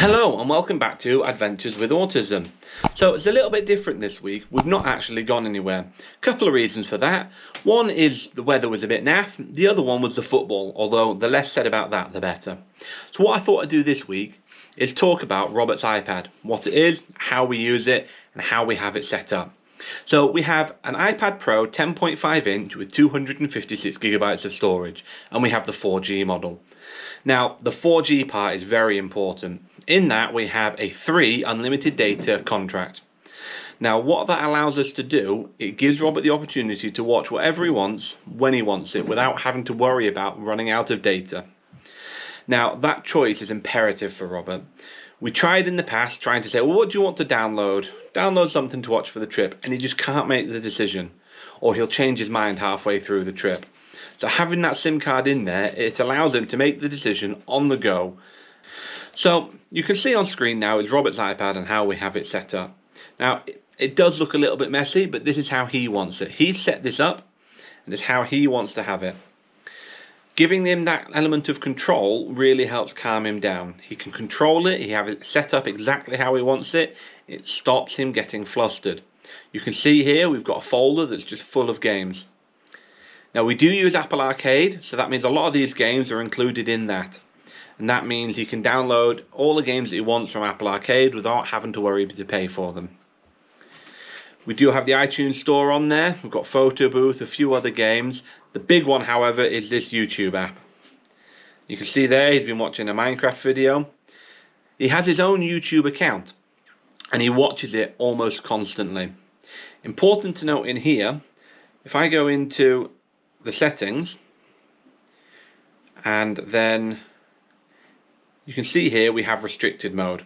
Hello and welcome back to Adventures with Autism. So it's a little bit different this week. We've not actually gone anywhere. Couple of reasons for that. One is the weather was a bit naff. The other one was the football, although the less said about that the better. So what I thought I'd do this week is talk about Robert's iPad, what it is, how we use it and how we have it set up. So we have an iPad Pro 10.5 inch with 256 gigabytes of storage, and we have the 4G model. Now the 4G part is very important. In that we have a 3 unlimited data contract. Now what that allows us to do, it gives Robert the opportunity to watch whatever he wants, when he wants it, without having to worry about running out of data. Now that choice is imperative for Robert. We tried in the past trying to say, well, what do you want to download? Download something to watch for the trip, and he just can't make the decision, or he'll change his mind halfway through the trip. So having that SIM card in there, it allows him to make the decision on the go. So you can see on screen now is Robert's iPad and how we have it set up. Now it does look a little bit messy, but this is how he wants it. He's set this up, and it's how he wants to have it. Giving him that element of control really helps calm him down. He can control it, he has it set up exactly how he wants it. It stops him getting flustered. You can see here we've got a folder that's just full of games. Now we do use Apple Arcade, so that means a lot of these games are included in that. And that means he can download all the games that he wants from Apple Arcade without having to worry to pay for them. We do have the iTunes Store on there. We've got Photo Booth, a few other games. The big one, however, is this YouTube app. You can see there he's been watching a Minecraft video. He has his own YouTube account, and he watches it almost constantly. Important to note in here, if I go into the settings, and then you can see here we have restricted mode,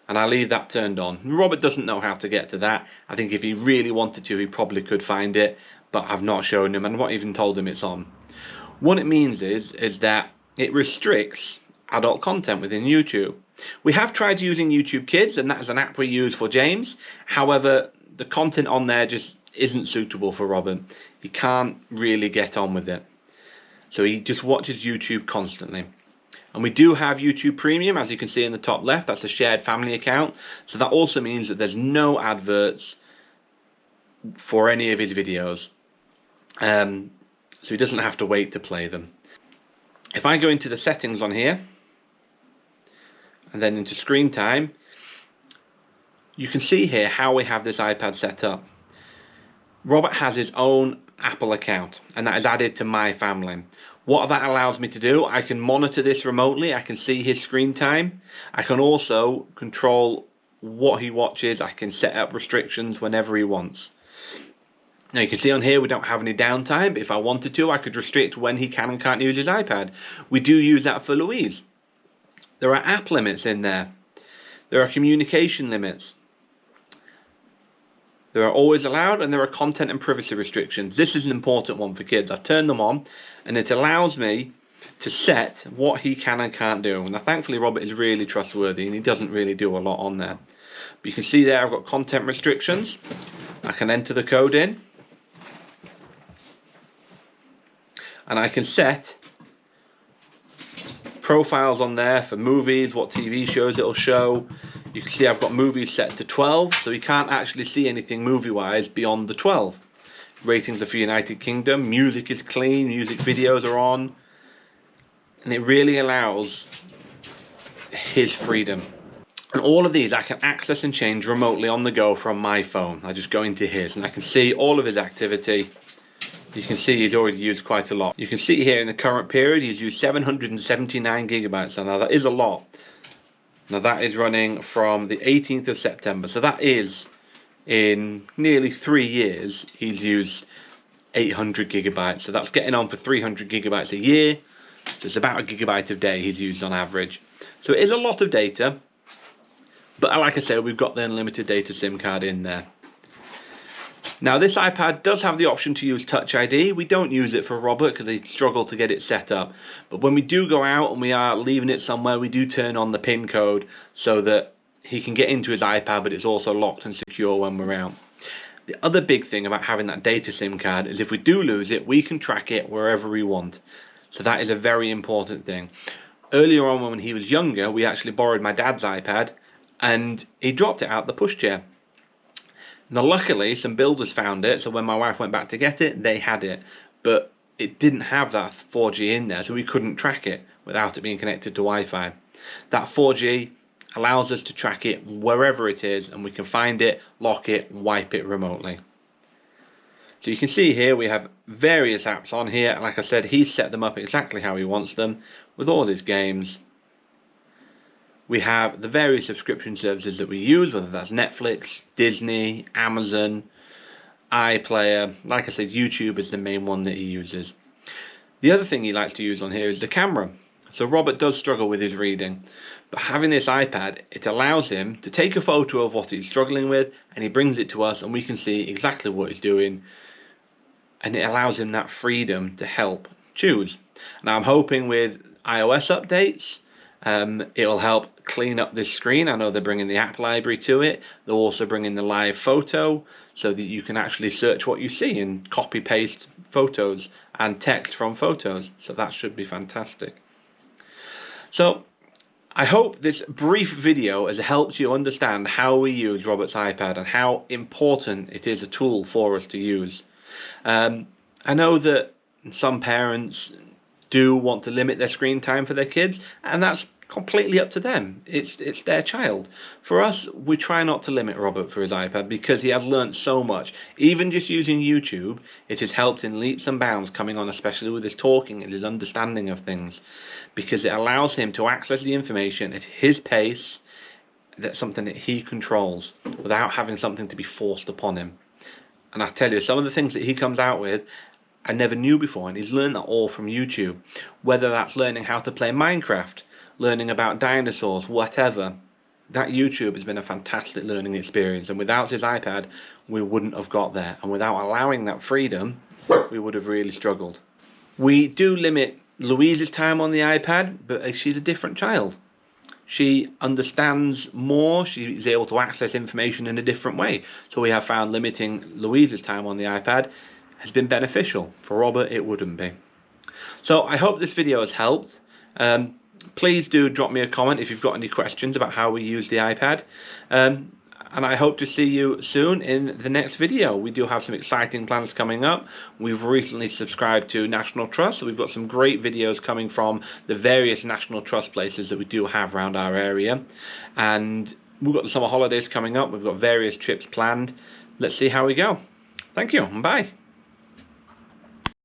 and I leave that turned on. Robert doesn't know how to get to that. I think if he really wanted to, he probably could find it, but I've not shown him and not even told him it's on. What it means is that it restricts adult content within YouTube. We have tried using YouTube Kids, and that is an app we use for James. However, the content on there just isn't suitable for Robert. He can't really get on with it. So he just watches YouTube constantly. And we do have YouTube Premium, as you can see in the top left. That's a shared family account. So that also means that there's no adverts for any of his videos. So he doesn't have to wait to play them. If I go into the settings on here, and then into screen time, you can see here how we have this iPad set up. Robert has his own Apple account, and that is added to my family. What that allows me to do, I can monitor this remotely. I can see his screen time. I can also control what he watches. I can set up restrictions whenever he wants. Now you can see on here we don't have any downtime, but if I wanted to, I could restrict when he can and can't use his iPad. We do use that for Louise. There are app limits in there. There are communication limits. There are always allowed, and there are content and privacy restrictions. This is an important one for kids. I've turned them on, and it allows me to set what he can and can't do. Now thankfully Robert is really trustworthy, and he doesn't really do a lot on there. But you can see there I've got content restrictions. I can enter the code in, and I can set profiles on there for movies, what TV shows it'll show. You can see I've got movies set to 12, so he can't actually see anything movie-wise beyond the 12. Ratings are for United Kingdom, music is clean, music videos are on, and it really allows his freedom. And all of these I can access and change remotely on the go from my phone. I just go into his, and I can see all of his activity. You can see he's already used quite a lot. You can see here in the current period he's used 779 gigabytes. Now that is a lot. Now that is running from the 18th of September. So that is, in nearly 3 years, he's used 800 gigabytes. So that's getting on for 300 gigabytes a year. So it's about a gigabyte a day he's used on average. So it is a lot of data. But like I said, we've got the unlimited data SIM card in there. Now this iPad does have the option to use Touch ID. We don't use it for Robert because they struggle to get it set up. But when we do go out and we are leaving it somewhere, we do turn on the PIN code so that he can get into his iPad, but it's also locked and secure when we're out. The other big thing about having that data SIM card is if we do lose it, we can track it wherever we want. So that is a very important thing. Earlier on when he was younger, we actually borrowed my dad's iPad and he dropped it out the pushchair. Now luckily some builders found it, so when my wife went back to get it, they had it. But it didn't have that 4G in there, so we couldn't track it without it being connected to Wi-Fi. That 4G allows us to track it wherever it is, and we can find it, lock it, wipe it remotely. So you can see here we have various apps on here, and like I said, he's set them up exactly how he wants them with all his games. We have the various subscription services that we use, whether that's Netflix, Disney, Amazon, iPlayer. Like I said, YouTube is the main one that he uses. The other thing he likes to use on here is the camera. So Robert does struggle with his reading, but having this iPad, it allows him to take a photo of what he's struggling with, and he brings it to us and we can see exactly what he's doing, and it allows him that freedom to help choose. Now I'm hoping with iOS updates, it'll help clean up this screen. I know they're bringing the app library to it. They're also bringing the live photo so that you can actually search what you see and copy paste photos and text from photos. So that should be fantastic. So I hope this brief video has helped you understand how we use Robert's iPad and how important it is a tool for us to use. I know that some parents do want to limit their screen time for their kids, and that's completely up to them. It's their child. For us, we try not to limit Robert for his iPad because he has learnt so much. Even just using YouTube, it has helped in leaps and bounds coming on, especially with his talking and his understanding of things, because it allows him to access the information at his pace. That's something that he controls without having something to be forced upon him. And I tell you, some of the things that he comes out with I never knew before, and he's learned that all from YouTube. Whether that's learning how to play Minecraft, learning about dinosaurs, whatever. That YouTube has been a fantastic learning experience, and without his iPad we wouldn't have got there, and without allowing that freedom we would have really struggled. We do limit Louise's time on the iPad, but she's a different child. She understands more, she's able to access information in a different way. So we have found limiting Louise's time on the iPad has been beneficial. For Robert, it wouldn't be. So I hope this video has helped. Please do drop me a comment if you've got any questions about how we use the iPad. And I hope to see you soon in the next video. We do have some exciting plans coming up. We've recently subscribed to National Trust, so we've got some great videos coming from the various National Trust places that we do have around our area. And we've got the summer holidays coming up. We've got various trips planned. Let's see how we go. Thank you, and bye.